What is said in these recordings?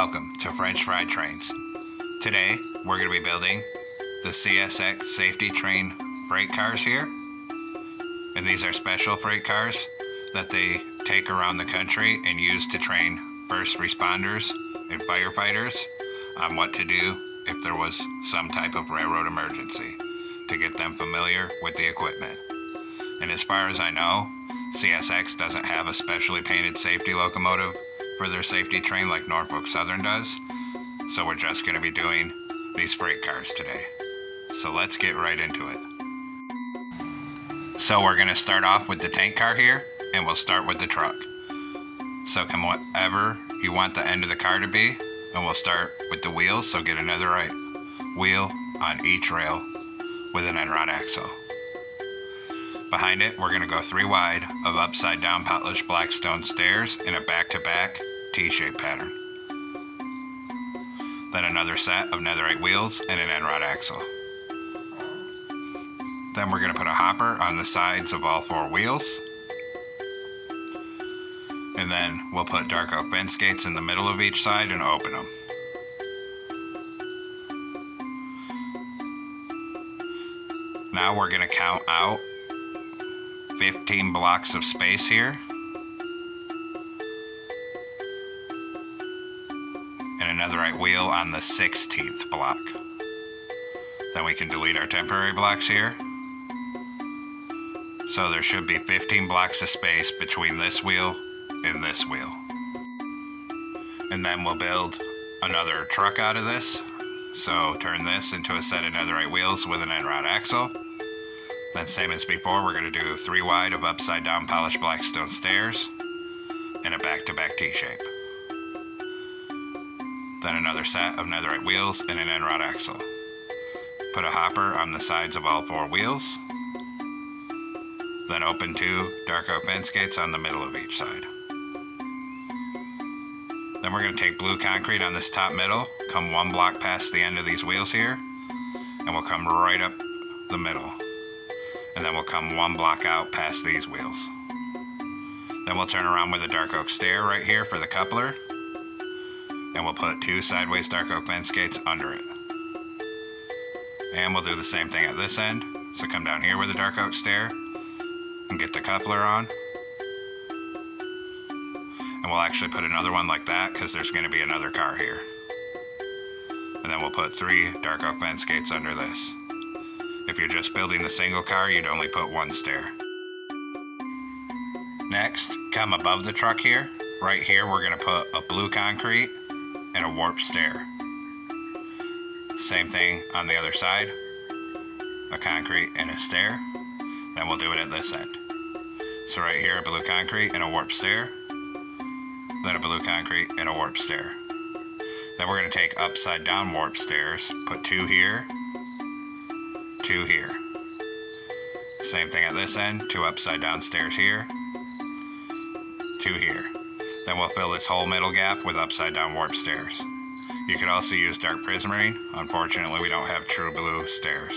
Welcome to French Fried Trains. Today, we're going to be building the CSX safety train freight cars here. And these are special freight cars that they take around the country and use to train first responders and firefighters on what to do if there was some type of railroad emergency, to get them familiar with the equipment. And as far as I know, CSX doesn't have a specially painted safety locomotive for their safety train like Norfolk Southern does, so we're just going to be doing these freight cars today. So let's get right into it. So we're going to start off with the tank car here, and we'll start with the truck. So come whatever you want the end of the car to be, and we'll start with the wheels, so get another right wheel on each rail with an end rod axle. Behind it, we're going to go 3 wide of upside down polished black stone stairs in a back-to-back T-shaped pattern. Then another set of netherite wheels and an end rod axle. Then we're going to put a hopper on the sides of all 4 wheels. And then we'll put dark oak fence gates in the middle of each side and open them. Now we're going to count out 15 blocks of space here. And a netherite wheel on the 16th block. Then we can delete our temporary blocks here. So there should be 15 blocks of space between this wheel and this wheel. And then we'll build another truck out of this. So turn this into a set of netherite wheels with an end rod axle. Then same as before, we're going to do 3 wide of upside down polished black stone stairs and a back-to-back T-shape. Then another set of netherite wheels and an end rod axle. Put a hopper on the sides of all 4 wheels. Then open 2 dark oak fence gates on the middle of each side. Then we're going to take blue concrete on this top middle, come 1 block past the end of these wheels here, and we'll come right up the middle. And then we'll come 1 block out past these wheels. Then we'll turn around with a dark oak stair right here for the coupler. And we'll put 2 sideways dark oak fence gates under it. And we'll do the same thing at this end. So come down here with a dark oak stair and get the coupler on. And we'll actually put another one like that because there's going to be another car here. And then we'll put 3 dark oak fence gates under this. If you're just building the single car, you'd only put 1 stair. Next, come above the truck here. Right here, we're going to put a blue concrete and a warp stair. Same thing on the other side. A concrete and a stair. Then we'll do it at this end. So right here, a blue concrete and a warp stair. Then a blue concrete and a warp stair. Then we're going to take upside down warp stairs, put 2 here, 2 here. Same thing at this end, 2 upside down stairs here, 2 here. Then we'll fill this whole middle gap with upside down warp stairs. You could also use dark prismarine. Unfortunately, we don't have true blue stairs.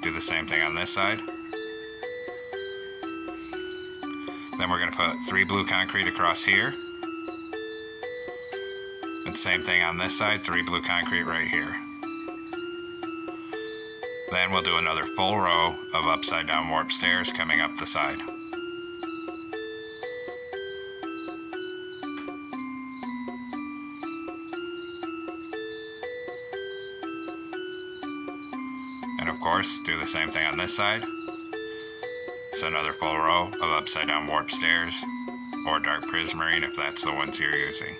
Do the same thing on this side. Then we're going to put 3 blue concrete across here. And same thing on this side, 3 blue concrete right here. Then we'll do another full row of upside down warp stairs coming up the side. And of course, do the same thing on this side. So another full row of upside down warp stairs, or dark prismarine if that's the ones you're using.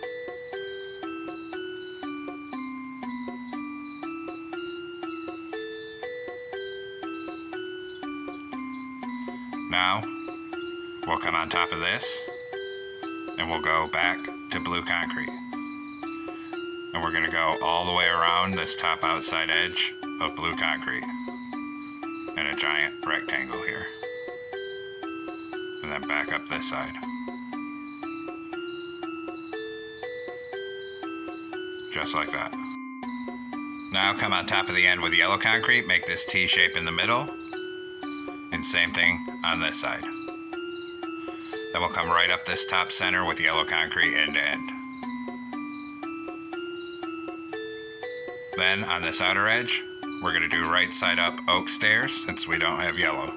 Now, we'll come on top of this, and we'll go back to blue concrete. And we're going to go all the way around this top outside edge of blue concrete in a giant rectangle here. And then back up this side. Just like that. Now come on top of the end with yellow concrete, make this T shape in the middle. And same thing on this side. Then we'll come right up this top center with yellow concrete end to end. Then on this outer edge, we're going to do right side up oak stairs since we don't have yellow.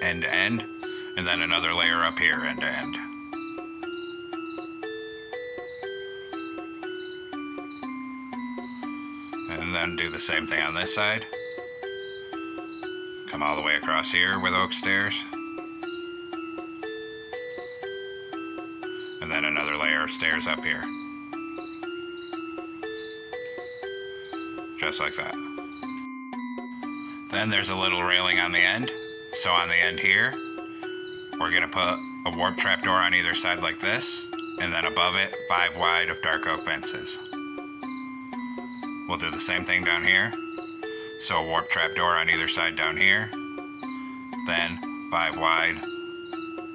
End to end, and then another layer up here end to end. And then do the same thing on this side. Come all the way across here with oak stairs. And then another layer of stairs up here. Just like that. Then there's a little railing on the end. So on the end here, we're going to put a warp trap door on either side like this, and then above it, 5 wide of dark oak fences. We'll do the same thing down here. So a warp trap door on either side down here, then 5 wide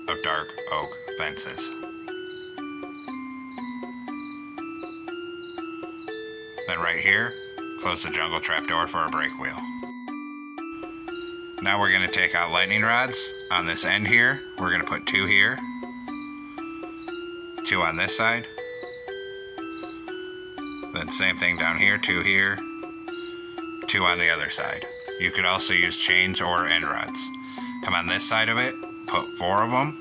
of dark oak fences. Then right here, close the jungle trap door for a brake wheel. Now we're going to take out lightning rods on this end here. We're going to put 2 here, 2 on this side. Then same thing down here, 2 here, 2 on the other side. You could also use chains or end rods. Come on this side of it, put 4 of them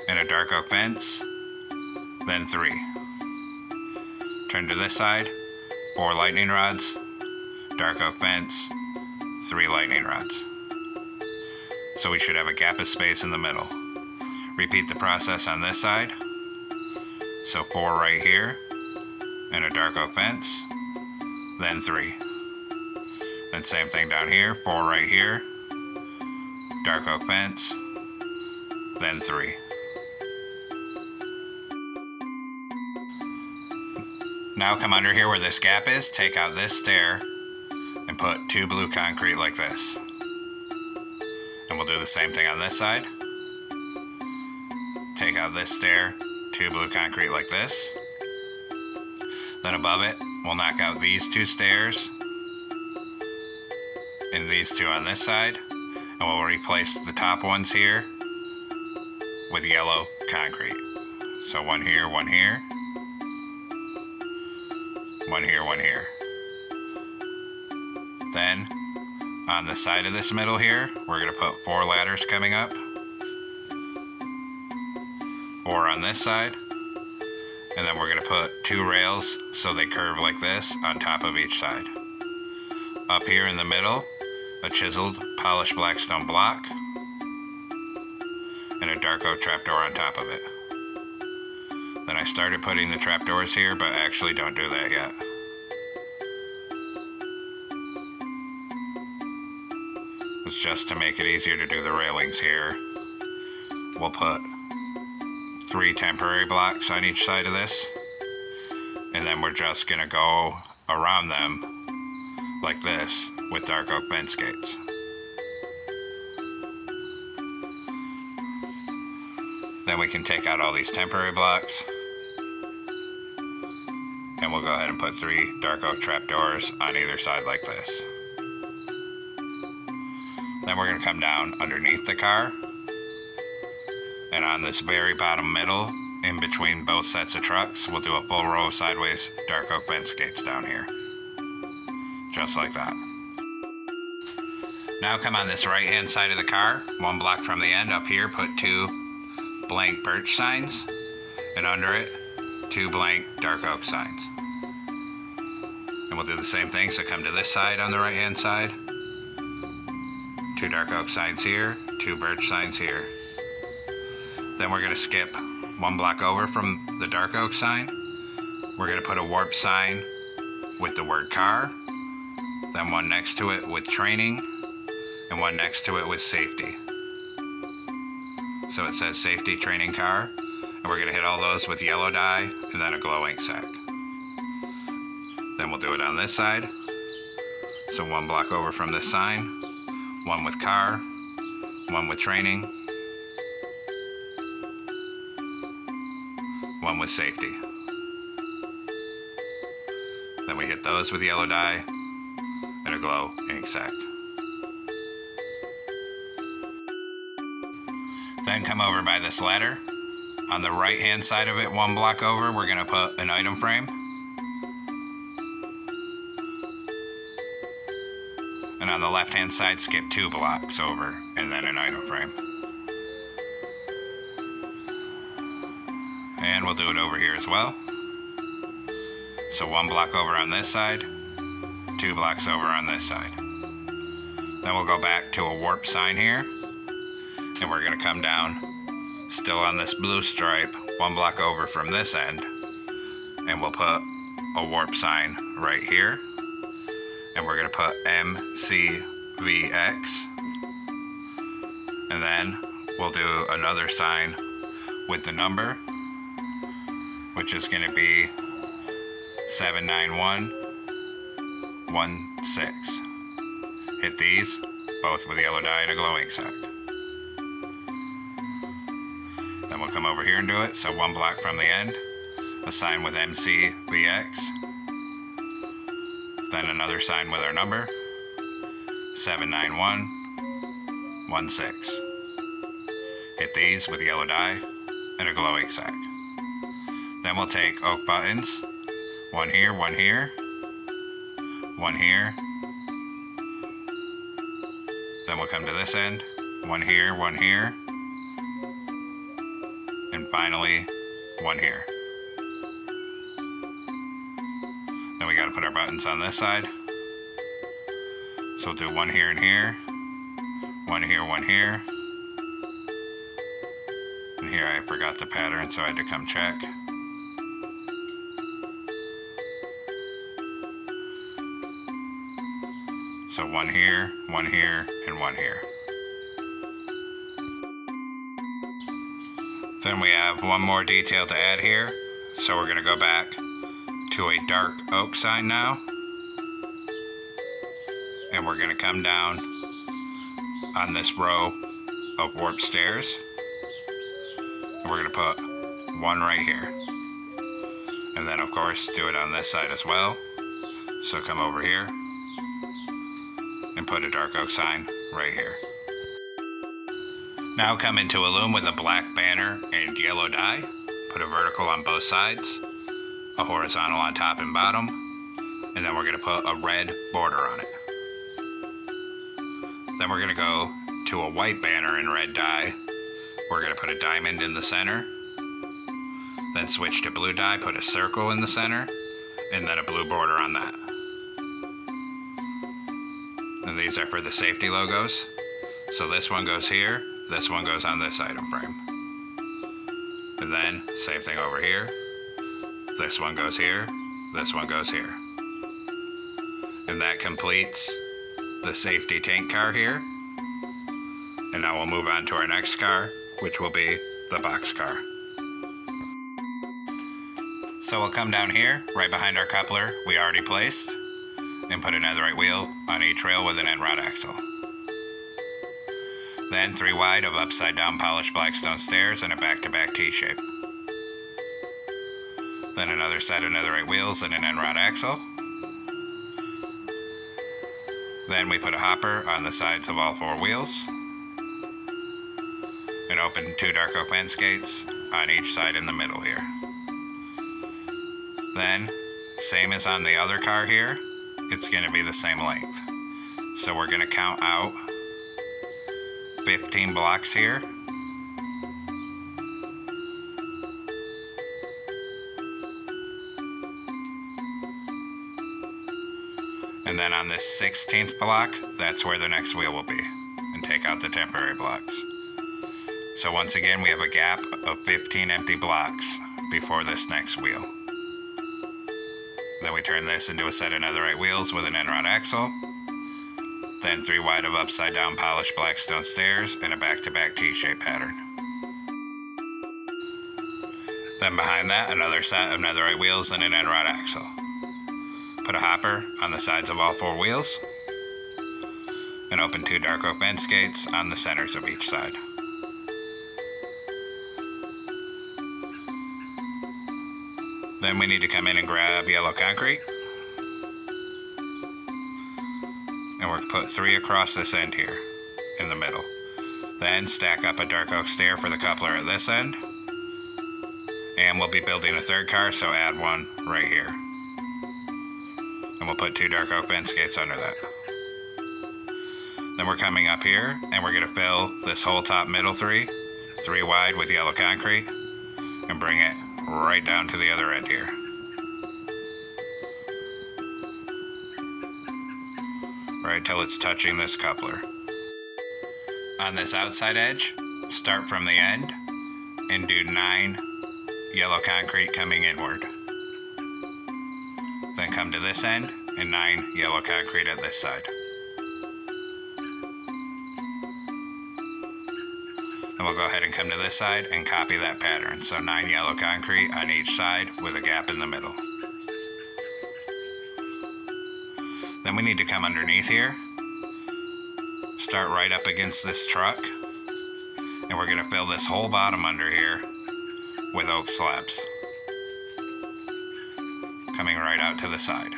in a dark oak fence, then 3. Turn to this side, 4 lightning rods, dark oak fence, 3 lightning rods. So we should have a gap of space in the middle. Repeat the process on this side. So 4 right here, and a dark oak fence, then 3. Then same thing down here, 4 right here, dark oak fence, then 3. Now come under here where this gap is, take out this stair, and put 2 blue concrete like this. And we'll do the same thing on this side. Take out this stair, 2 blue concrete like this. Then above it, we'll knock out these 2 stairs and these 2 on this side, and we'll replace the top ones here with yellow concrete. So 1 here, 1 here, 1 here, 1 here. Then on the side of this middle here, we're going to put 4 ladders coming up, 4 on this side, and then we're going to put 2 rails so they curve like this on top of each side. Up here in the middle, a chiseled polished blackstone block and a dark oak trapdoor on top of it. Then I started putting the trapdoors here, but actually don't do that yet. It's just to make it easier to do the railings here. We'll put 3 temporary blocks on each side of this, and then we're just gonna go around them like this with dark oak fence gates. Then we can take out all these temporary blocks, and we'll go ahead and put 3 dark oak trapdoors on either side like this. Then we're going to come down underneath the car, and on this very bottom middle, in between both sets of trucks, we'll do a full row of sideways dark oak fence gates down here. Just like that. Now come on this right hand side of the car, 1 block from the end up here, put 2 blank birch signs, and under it, 2 blank dark oak signs. And we'll do the same thing, so come to this side on the right hand side, 2 dark oak signs here, 2 birch signs here. Then we're going to skip 1 block over from the dark oak sign. We're going to put a warp sign with the word car, then 1 next to it with training, and 1 next to it with safety. So it says safety training car, and we're going to hit all those with yellow dye and then a glow ink sac. Then we'll do it on this side. So 1 block over from this sign, 1 with car, 1 with training, 1 with safety. Then we hit those with yellow dye and a glow ink sac. Then come over by this ladder. On the right hand side of it, 1 block over, we're going to put an item frame. And on the left hand side, skip 2 blocks over and then an item frame. And we'll do it over here as well. So 1 block over on this side, 2 blocks over on this side. Then we'll go back to a warp sign here, and we're going to come down still on this blue stripe 1 block over from this end, and we'll put a warp sign right here, and we're going to put MCVX, and then we'll do another sign with the number, which is going to be 79116. Hit these, both with yellow dye and a glow ink sac. Then we'll come over here and do it. So 1 block from the end, a sign with MCVX. Then another sign with our number, 79116. Hit these with yellow dye and a glow ink sac. Then we'll take oak buttons, 1 here, 1 here, 1 here. Then we'll come to this end, 1 here, 1 here, and finally 1 here. Then we got to put our buttons on this side. So we'll do 1 here and here, 1 here, 1 here. And here I forgot the pattern, so I had to come check. So 1 here, 1 here, and 1 here. Then we have one more detail to add here. So we're going to go back to a dark oak sign now. And we're going to come down on this row of warp stairs. And we're going to put 1 right here. And then of course do it on this side as well. So come over here and put a dark oak sign right here. Now come into a loom with a black banner and yellow dye. Put a vertical on both sides, a horizontal on top and bottom, and then we're going to put a red border on it. Then we're going to go to a white banner in red dye. We're going to put a diamond in the center, then switch to blue dye, put a circle in the center, and then a blue border on that. And these are for the safety logos. So this one goes here, this one goes on this item frame. And then, same thing over here. This one goes here, this one goes here. And that completes the safety tank car here. And now we'll move on to our next car, which will be the boxcar. So we'll come down here, right behind our coupler we already placed, and put a netherite wheel on each rail with an end rod axle. Then 3 wide of upside down polished blackstone stairs and a back-to-back T-shape. Then another set of netherite wheels and an end rod axle. Then we put a hopper on the sides of all 4 wheels. And open 2 dark oak fence gates on each side in the middle here. Then, same as on the other car here, it's going to be the same length. So we're going to count out 15 blocks here. And then on this 16th block, that's where the next wheel will be. And take out the temporary blocks. So once again, we have a gap of 15 empty blocks before this next wheel. Then we turn this into a set of netherite wheels with an end rod axle. Then 3 wide of upside down polished blackstone stairs and a back-to-back T-shape pattern. Then behind that, another set of netherite wheels and an end rod axle. Put a hopper on the sides of all 4 wheels. And open 2 dark oak fence gates on the centers of each side. Then we need to come in and grab yellow concrete. And we're going to put 3 across this end here, in the middle. Then stack up a dark oak stair for the coupler at this end. And we'll be building a third car, so add one right here. And we'll put 2 dark oak bend skates under that. Then we're coming up here, and we're going to fill this whole top middle 3 wide with yellow concrete, and bring it right down to the other end here. Right till it's touching this coupler. On this outside edge, start from the end and do 9 yellow concrete coming inward. Then come to this end and 9 yellow concrete at this side. Then we'll go ahead and come to this side and copy that pattern. So 9 yellow concrete on each side with a gap in the middle. Then we need to come underneath here, start right up against this truck, and we're going to fill this whole bottom under here with oak slabs, coming right out to the side.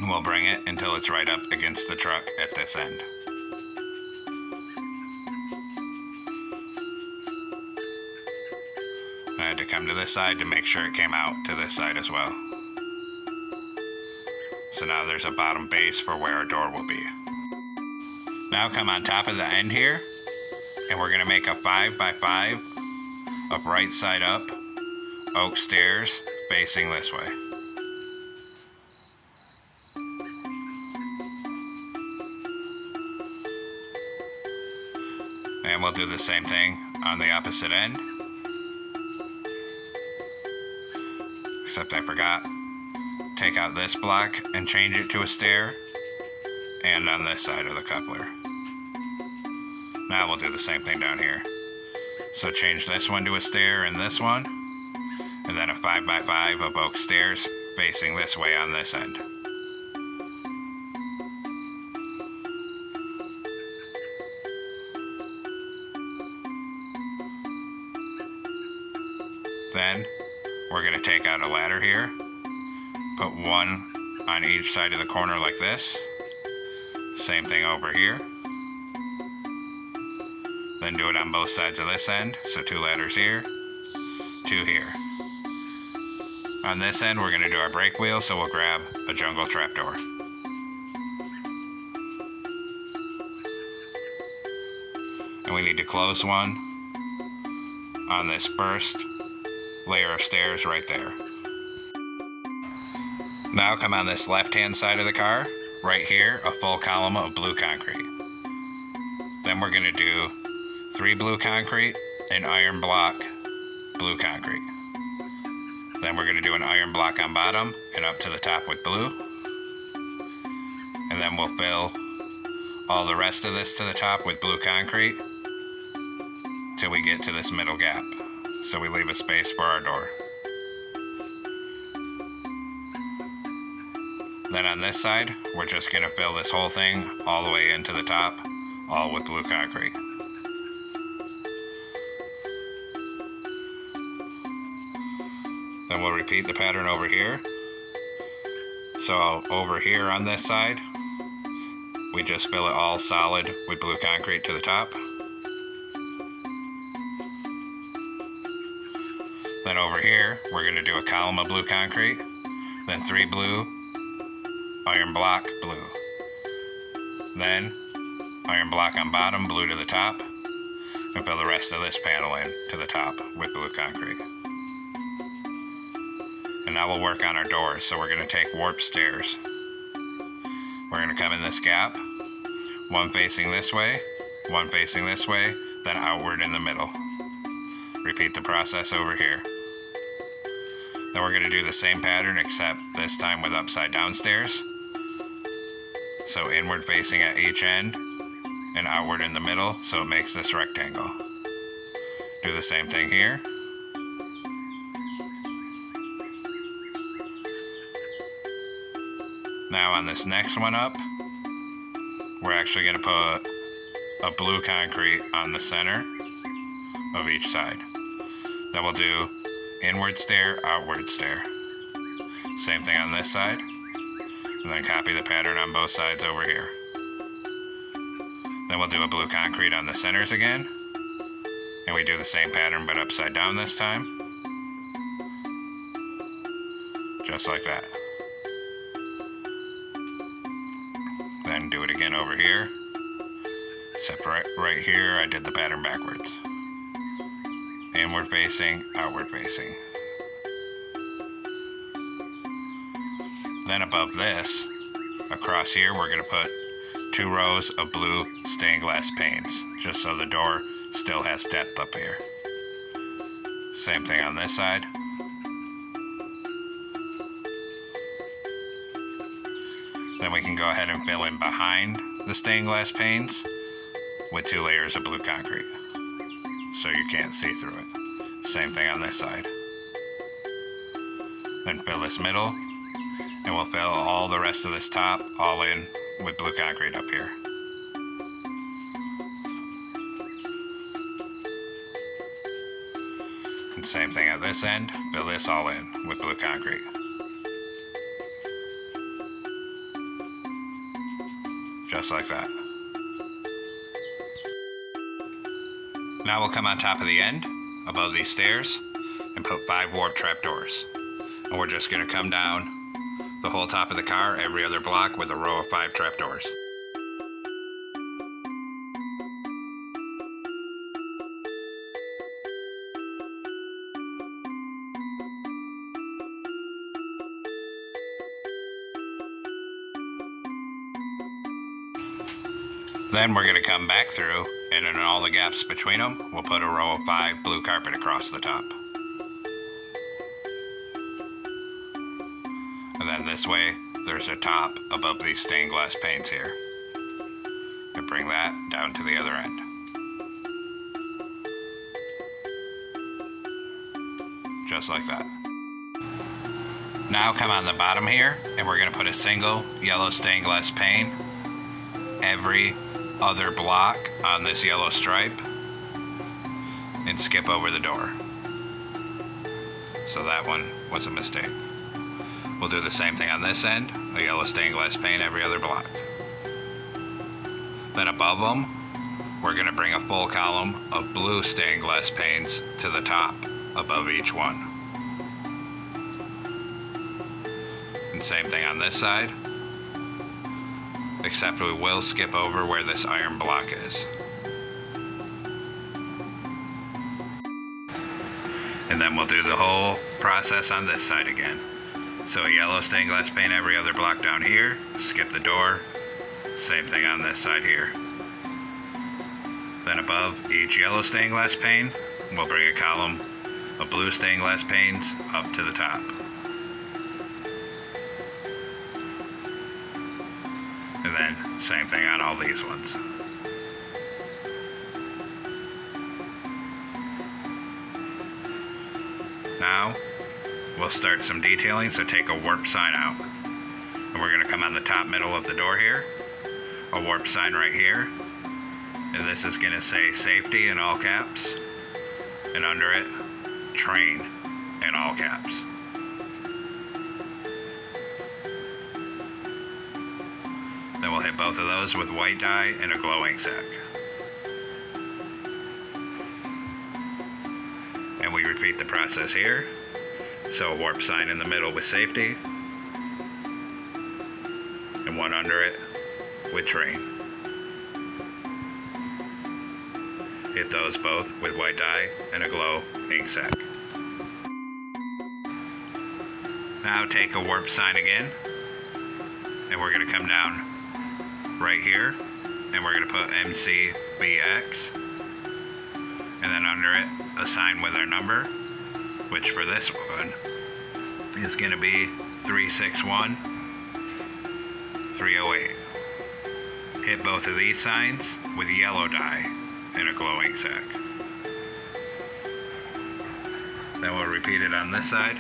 And we'll bring it until it's right up against the truck at this end. I had to come to this side to make sure it came out to this side as well. So now there's a bottom base for where our door will be. Now come on top of the end here, and we're going to make a 5x5 of right side up oak stairs facing this way. And we'll do the same thing on the opposite end. Except I forgot. Take out this block and change it to a stair, and on this side of the coupler. Now we'll do the same thing down here. So change this one to a stair and this one, and then a 5x5 of oak stairs facing this way on this end. Then we're going to take out a ladder here, put one on each side of the corner like this. Same thing over here. Then do it on both sides of this end. So 2 ladders here, 2 here. On this end, we're going to do our brake wheel, so we'll grab a jungle trapdoor. And we need to close one on this first layer of stairs right there. Now come on this left-hand side of the car, right here, a full column of blue concrete. Then we're going to do 3 blue concrete and iron block blue concrete. Then we're going to do an iron block on bottom and up to the top with blue. And then we'll fill all the rest of this to the top with blue concrete till we get to this middle gap. So we leave a space for our door. Then on this side, we're just going to fill this whole thing all the way into the top, all with blue concrete. Then we'll repeat the pattern over here. So over here on this side, we just fill it all solid with blue concrete to the top. Then over here, we're going to do a column of blue concrete, then 3 blue, iron block, blue. Then iron block on bottom, blue to the top, and fill the rest of this panel in to the top with blue concrete. And now we'll work on our doors. So we're going to take warp stairs. We're going to come in this gap, one facing this way, one facing this way, then outward in the middle. Repeat the process over here. Then we're going to do the same pattern, except this time with upside down stairs. So inward facing at each end and outward in the middle, so it makes this rectangle. Do the same thing here. Now on this next one up, we're actually going to put a blue concrete on the center of each side. Then we'll do inward stair, outward stair. Same thing on this side. And then copy the pattern on both sides over here. Then we'll do a blue concrete on the centers again. And we do the same pattern but upside down this time. Just like that. Then do it again over here. Except right here I did the pattern backwards. Inward facing, outward facing. Then above this, across here, we're going to put 2 rows of blue stained glass panes, just so the door still has depth up here. Same thing on this side. Then we can go ahead and fill in behind the stained glass panes with 2 layers of blue concrete, so you can't see through it. Same thing on this side. Then fill this middle, and we'll fill all the rest of this top all in with blue concrete up here. And same thing at this end, fill this all in with blue concrete. Just like that. Now we'll come on top of the end, above these stairs, and put 5 warp trapdoors. And we're just going to come down the whole top of the car every other block with a row of 5 trapdoors. Then we're going to come back through, and in all the gaps between them, we'll put a row of 5 blue carpet across the top. And then this way, there's a top above these stained glass panes here. And bring that down to the other end. Just like that. Now come on the bottom here, and we're going to put a single yellow stained glass pane every other block on this yellow stripe and skip over the door. So that one was a mistake. We'll do the same thing on this end, a yellow stained glass pane every other block. Then above them, we're going to bring a full column of blue stained glass panes to the top above each one. And same thing on this side, except we will skip over where this iron block is. And then we'll do the whole process on this side again. So a yellow stained glass pane every other block down here, skip the door, same thing on this side here. Then above each yellow stained glass pane, we'll bring a column of blue stained glass panes up to the top. And then same thing on all these ones. Now we'll start some detailing, so take a warp sign out. And we're going to come on the top middle of the door here, a warp sign right here. And this is going to say safety in all caps, and under it, train in all caps. Then we'll hit both of those with white dye and a glow ink sac. And we repeat the process here. So a warp sign in the middle with safety, and one under it with train. Hit those both with white dye and a glow ink sac. Now take a warp sign again, and we're going to come down right here, and we're going to put MCVX, and then under it a sign with our number, which for this one is going to be 361 308. Hit both of these signs with yellow dye and a glow ink sac. Then we'll repeat it on this side.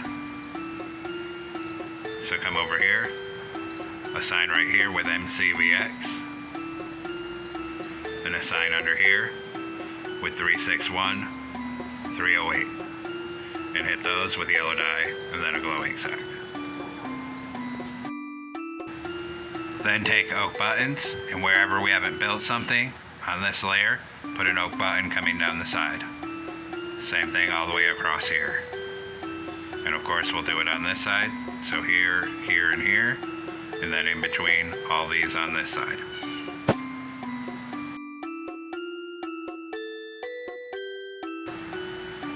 So come over here, a sign right here with MCVX, and a sign under here with 361 308. And hit those with yellow dye and then a glow ink sac. Then take oak buttons, and wherever we haven't built something on this layer, put an oak button coming down the side. Same thing all the way across here. And of course we'll do it on this side. So here, here, and here. And then in between all these on this side.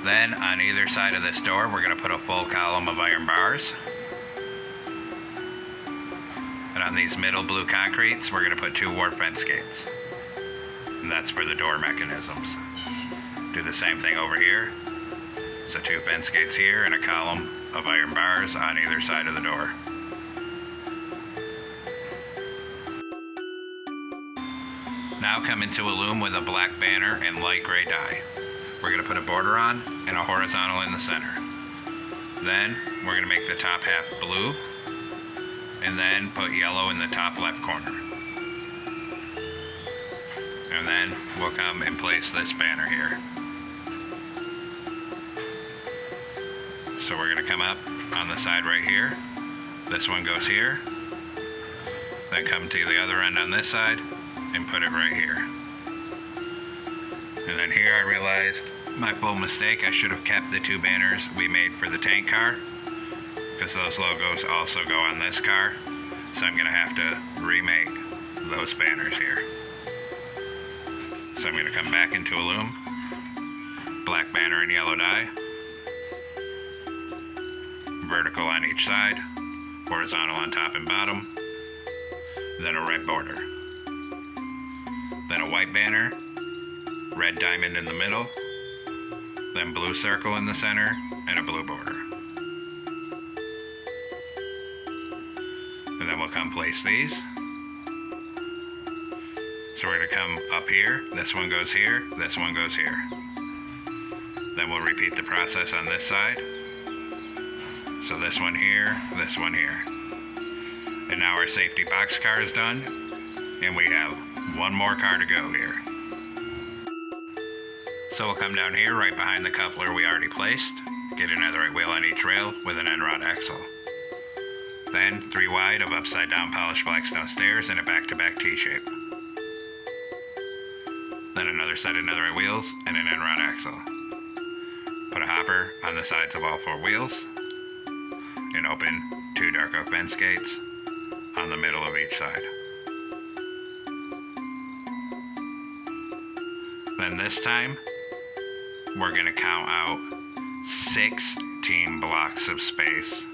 Then on either side of this door, we're going to put a full column of iron bars. And on these middle blue concretes, we're going to put 2 warp fence gates. And that's for the door mechanisms. Do the same thing over here. So 2 fence gates here and a column of iron bars on either side of the door. Now come into a loom with a black banner and light gray dye. We're going to put a border on and a horizontal in the center. Then we're going to make the top half blue and then put yellow in the top left corner. And then we'll come and place this banner here. So we're going to come up on the side right here. This one goes here. Then come to the other end on this side and put it right here. And then here I realized my full mistake. I should have kept the 2 banners we made for the tank car, because those logos also go on this car. So I'm going to have to remake those banners here. So I'm going to come back into a loom, black banner and yellow dye, vertical on each side, horizontal on top and bottom, then a red border. Then a white banner, red diamond in the middle, then blue circle in the center, and a blue border. And then we'll come place these. So we're going to come up here, this one goes here, this one goes here. Then we'll repeat the process on this side. So this one here, this one here. And now our safety box car is done, and we have one more car to go here. So we'll come down here right behind the coupler we already placed, get a netherite wheel on each rail with an end rod axle. Then 3 wide of upside down polished blackstone stairs in a back-to-back T-shape. Then another set of netherite wheels and an end rod axle. Put a hopper on the sides of all 4 wheels, and open 2 dark oak fence gates on the middle of each side. Then this time, we're going to count out 16 blocks of space.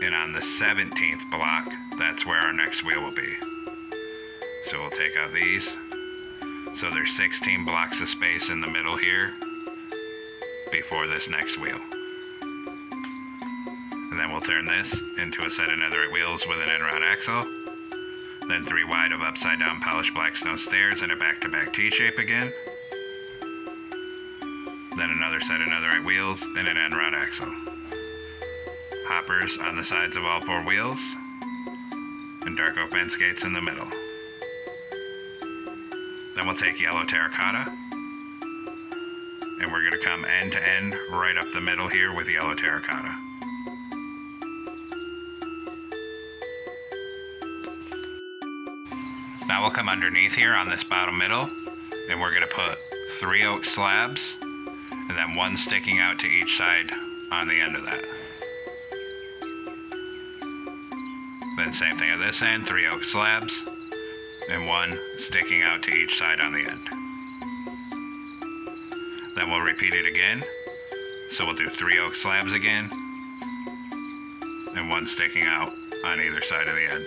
And on the 17th block, that's where our next wheel will be. So we'll take out these. So there's 16 blocks of space in the middle here before this next wheel. And then we'll turn this into a set of netherite wheels with an end rod axle. Then 3 wide of upside down polished blackstone stairs in a back-to-back T-shape again. Then another set of netherite wheels and an end rod axle. Hoppers on the sides of all 4 wheels, and dark oak fence gates in the middle. Then we'll take yellow terracotta, and we're going to come end to end right up the middle here with yellow terracotta. Now we'll come underneath here on this bottom middle, and we're going to put 3 oak slabs, and then 1 sticking out to each side on the end of that. Then same thing at this end, 3 oak slabs, and 1 sticking out to each side on the end. Then we'll repeat it again. So we'll do 3 oak slabs again, and 1 sticking out on either side of the end.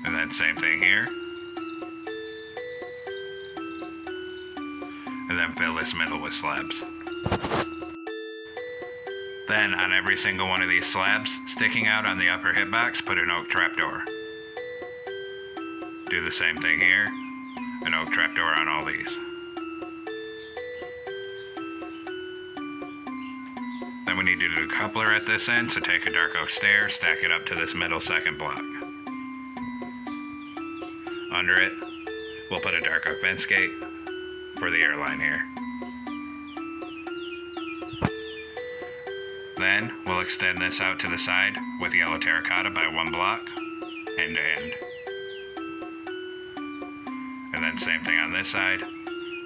And then same thing here. And then fill this middle with slabs. Then on every single one of these slabs sticking out on the upper hitbox, put an oak trapdoor. Do the same thing here, an oak trapdoor on all these. Then we need to do a coupler at this end, so take a dark oak stair, stack it up to this middle second block. Under it, we'll put a dark oak fence gate for the airline here. Then we'll extend this out to the side with yellow terracotta by 1 block, end to end. And then same thing on this side,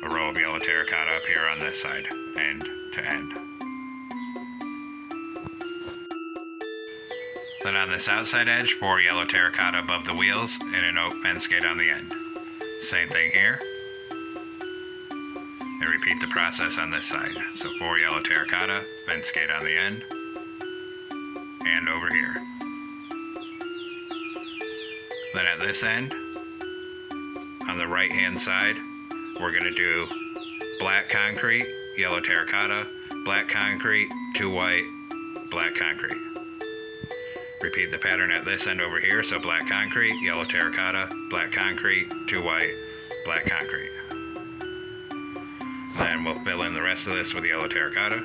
a row of yellow terracotta up here on this side, end to end. Then on this outside edge, 4 yellow terracotta above the wheels and an oak fence gate on the end. Same thing here. And repeat the process on this side. So 4 yellow terracotta, fence gate on the end, and over here. Then at this end, on the right hand side, we're going to do black concrete, yellow terracotta, black concrete, 2 white, black concrete. Repeat the pattern at this end over here, so black concrete, yellow terracotta, black concrete, 2 white, black concrete. Then we'll fill in the rest of this with yellow terracotta.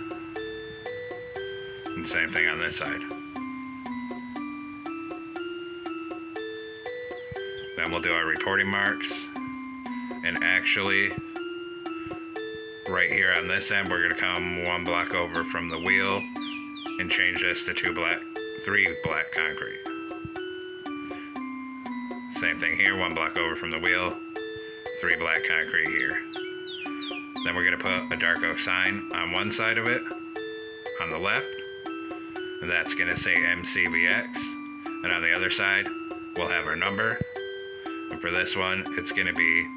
And same thing on this side. Then we'll do our reporting marks. And actually, right here on this end, we're going to come 1 block over from the wheel and change this to 3 black concrete. Same thing here, 1 block over from the wheel, 3 black concrete here. Then we're going to put a dark oak sign on one side of it, on the left, and that's going to say MCBX. And on the other side, we'll have our number. And for this one, it's going to be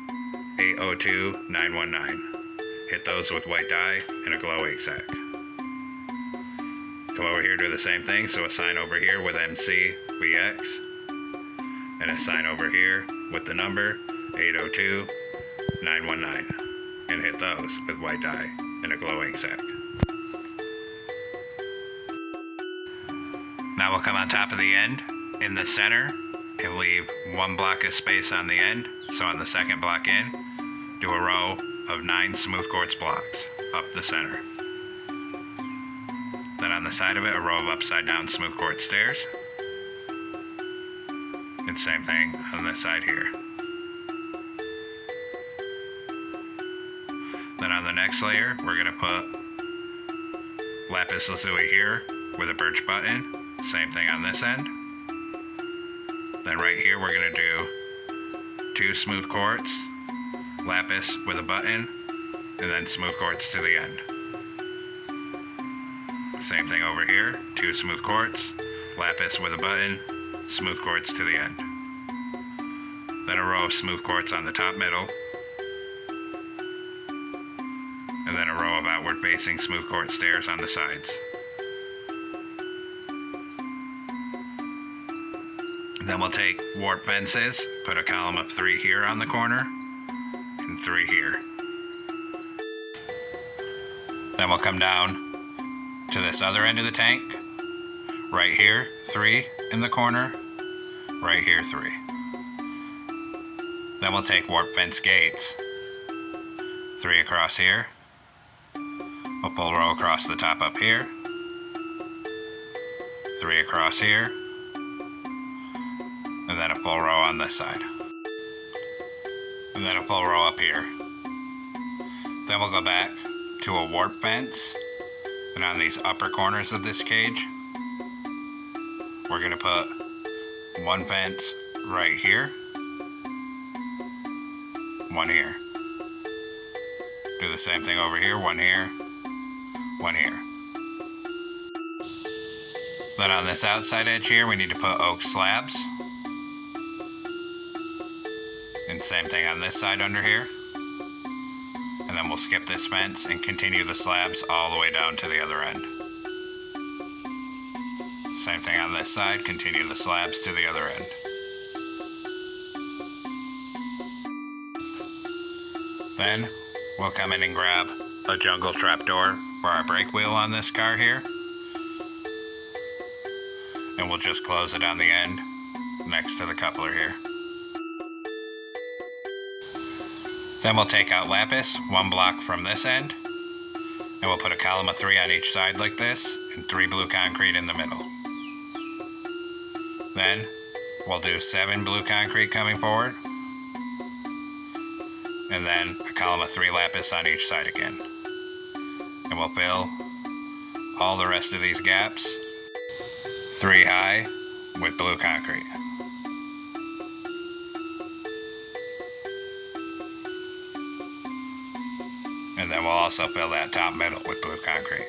802919. Hit those with white dye and a glow ink sack. Come over here, do the same thing. So a sign over here with MCBX, and a sign over here with the number 802919. And hit those with white dye and a glow ink sack. Now we'll come on top of the end in the center and leave 1 block of space on the end. So on the second block in, do a row of 9 smooth quartz blocks up the center. Then on the side of it, a row of upside down smooth quartz stairs. And same thing on this side here. Then on the next layer, we're going to put lapis lazuli here with a birch button. Same thing on this end. Then right here, we're going to do 2 smooth quartz, lapis with a button, and then smooth quartz to the end. Same thing over here, 2 smooth quartz, lapis with a button, smooth quartz to the end. Then a row of smooth quartz on the top middle, and then a row of outward facing smooth quartz stairs on the sides. Then we'll take warp fences, put a column of 3 here on the corner, and 3 here. Then we'll come down to this other end of the tank. Right here, 3 in the corner, right here, 3. Then we'll take warp fence gates, 3 across here. We'll pull a row across the top up here, 3 across here, and then a full row on this side, and then a full row up here. Then we'll go back to a warp fence, and on these upper corners of this cage, we're going to put 1 fence right here, 1 here. Do the same thing over here, 1 here, 1 here. Then on this outside edge here, we need to put oak slabs. And same thing on this side under here. And then we'll skip this fence and continue the slabs all the way down to the other end. Same thing on this side, continue the slabs to the other end. Then we'll come in and grab a jungle trapdoor for our brake wheel on this car here. And we'll just close it on the end next to the coupler here. Then we'll take out lapis 1 block from this end, and we'll put a column of 3 on each side like this, and 3 blue concrete in the middle. Then we'll do 7 blue concrete coming forward, and then a column of 3 lapis on each side again. And we'll fill all the rest of these gaps 3 high with blue concrete. And then we'll also fill that top middle with blue concrete.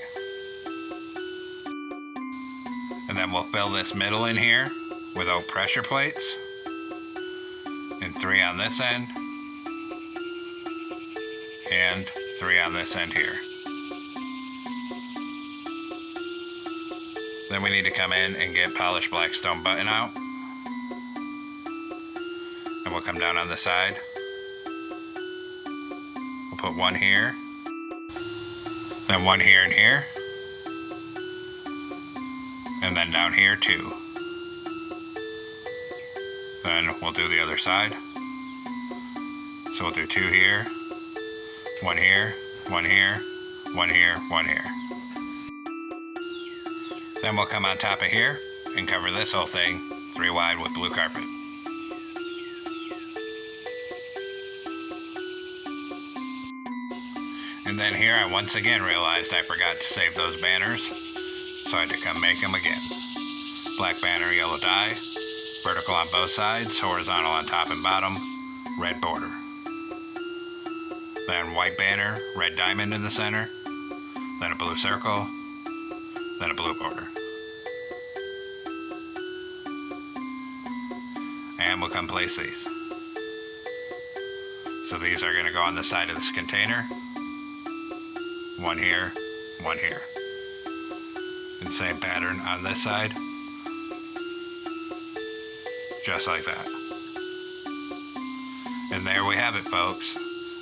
And then we'll fill this middle in here with oak pressure plates. And 3 on this end. And 3 on this end here. Then we need to come in and get polished black stone button out. And we'll come down on the side. We'll put 1 here. Then 1 here and here. And then down here 2. Then we'll do the other side. So we'll do 2 here. 1 here, 1 here, 1 here, 1 here. Then we'll come on top of here and cover this whole thing 3 wide with blue carpet. And then here I once again realized I forgot to save those banners, so I had to come make them again. Black banner, yellow dye, vertical on both sides, horizontal on top and bottom, red border. Then white banner, red diamond in the center, then a blue circle, then a blue border. And we'll come place these. So these are going to go on the side of this container. 1 here, 1 here. And same pattern on this side. Just like that. And there we have it, folks.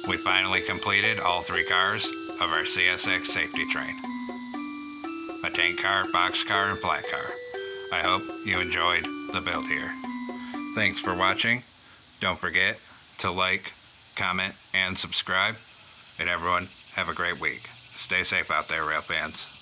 We finally completed all 3 cars of our CSX safety train. A tank car, box car, and black car. I hope you enjoyed the build here. Thanks for watching. Don't forget to like, comment, and subscribe. And everyone, have a great week. Stay safe out there, rail fans.